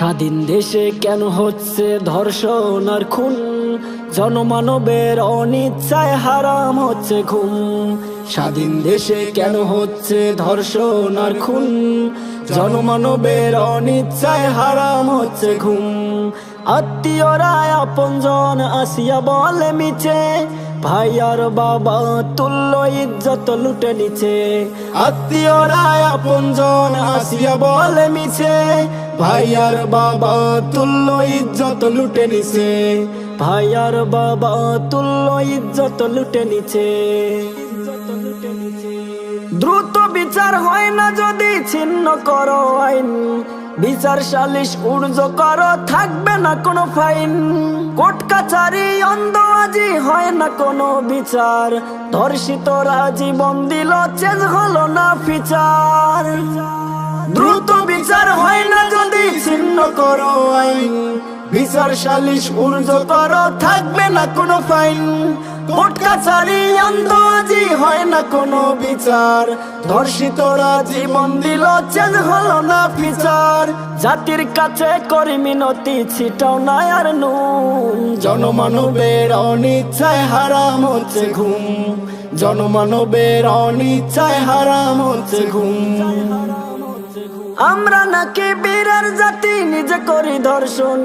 স্বাধীন দেশে কেন হচ্ছে ধর্ষণ আর খুন, জনমানবের অনিচ্ছায় হারাম হচ্ছে ঘুম। স্বাধীন দেশে কেন হচ্ছে ধর্ষণ আর খুন, জনমানবের অনিচ্ছায় হারাম হচ্ছে ঘুম। আত্মীয়রা আপনজন আসিয়া বলে মিছে, ভাই আর বাবা তুল্য ইজ্জত লুটে নিছে। আত্মীয়রা আপনজন আসিয়া বলে মিছে, ভাই আর বাবা তুল্য ইজ্জত লুটে নিছে। ভাই আর বাবা তুল্য ইজ্জত লুটে নিছে। দ্রুত বিচার হয় না যদি ছিন্ন করো আইন, বিচার সালিশ উর্জ করো থাকবে না কোনো ফাইন। কোর্ট কাছারি অন্ধবাজি হয় না কোনো বিচার, ধর্ষিতরা জীবন দিল চেঞ্জ হলো না ফিচার। দ্রুত বিচার হয় না যদি ছিন্ন করো আইন, বিচার সালিশ উর্জ করো থাকবে না কোনো ফাইন। কোর্ট কাছারি অন্ধবাজি হয় না কোনো বিচার, ধর্ষিতরা জীবন দিল চেঞ্জ হলো না ফিচার। জাতির কাছে করি মিনতি ছিটাও না আর নুন, জনমানবের অনিচ্ছায় হারাম হচ্ছে ঘুম। জনমানবের অনিচ্ছায় হারাম হচ্ছে ঘুম। আমরা নাকি বীরের জাতি নিজে করি ধর্ষণ,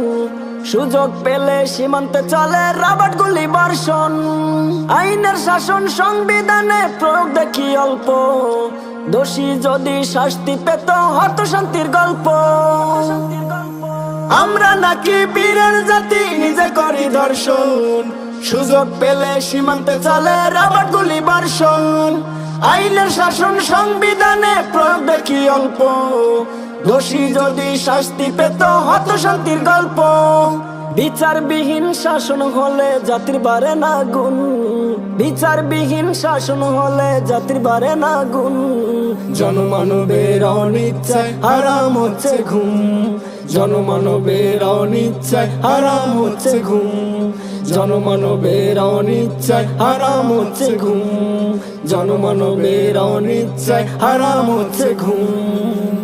সুযোগ পেলে সীমান্তে চলে রাবার গুলি বর্ষণ। আইনের শাসন সংবিধানে প্রয়োগ দেখি অল্প, দোষী যদি শাস্তি পেত হতো শান্তির গল্প। আমরা নাকি বীরের জাতি নিজে করি ধর্ষণ, সুযোগ পেলে সীমান্তে চলে রাবার গুলি বর্ষণ। আইনের শাসন সংবিধানে প্রয়োগ দেখি অল্প, দোষী যদি শাস্তি পেত হতো শান্তির গল্প। বিচারবিহীন শাসন হলে জাতির বাড়ে না গুণ, বিচারবিহীন শাসন হলে জাতির বাড়ে না গুণ। জনমানবের অনিচ্ছায় হারাম হচ্ছে ঘুম। জনমানবের অনিচ্ছায় হারাম হচ্ছে ঘুম। জনমানবের অনিচ্ছায় হারাম হচ্ছে ঘুম। জনমানবের অনিচ্ছায় হারাম হচ্ছে ঘুম।